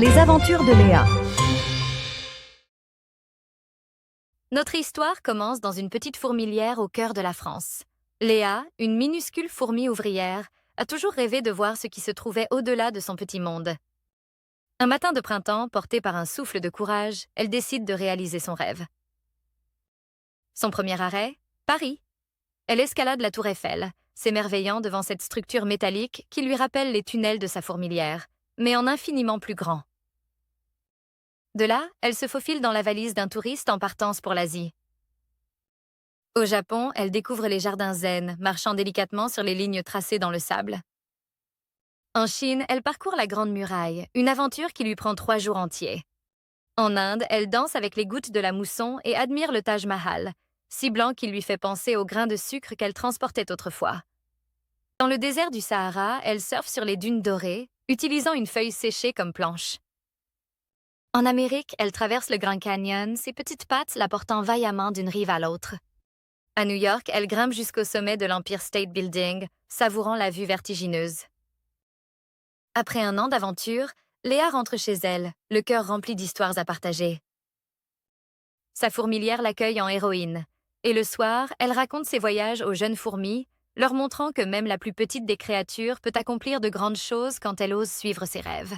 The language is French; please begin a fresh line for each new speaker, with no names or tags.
Les aventures de Léa.
Notre histoire commence dans une petite fourmilière au cœur de la France. Léa, une minuscule fourmi ouvrière, a toujours rêvé de voir ce qui se trouvait au-delà de son petit monde. Un matin de printemps, portée par un souffle de courage, elle décide de réaliser son rêve. Son premier arrêt, Paris. Elle escalade la tour Eiffel, s'émerveillant devant cette structure métallique qui lui rappelle les tunnels de sa fourmilière, mais en infiniment plus grand. De là, elle se faufile dans la valise d'un touriste en partance pour l'Asie. Au Japon, elle découvre les jardins zen, marchant délicatement sur les lignes tracées dans le sable. En Chine, elle parcourt la Grande Muraille, une aventure qui lui prend 3 jours entiers. En Inde, elle danse avec les gouttes de la mousson et admire le Taj Mahal, si blanc qu'il lui fait penser aux grains de sucre qu'elle transportait autrefois. Dans le désert du Sahara, elle surfe sur les dunes dorées, utilisant une feuille séchée comme planche. En Amérique, elle traverse le Grand Canyon, ses petites pattes la portant vaillamment d'une rive à l'autre. À New York, elle grimpe jusqu'au sommet de l'Empire State Building, savourant la vue vertigineuse. Après un an d'aventure, Léa rentre chez elle, le cœur rempli d'histoires à partager. Sa fourmilière l'accueille en héroïne, et le soir, elle raconte ses voyages aux jeunes fourmis, leur montrant que même la plus petite des créatures peut accomplir de grandes choses quand elle ose suivre ses rêves.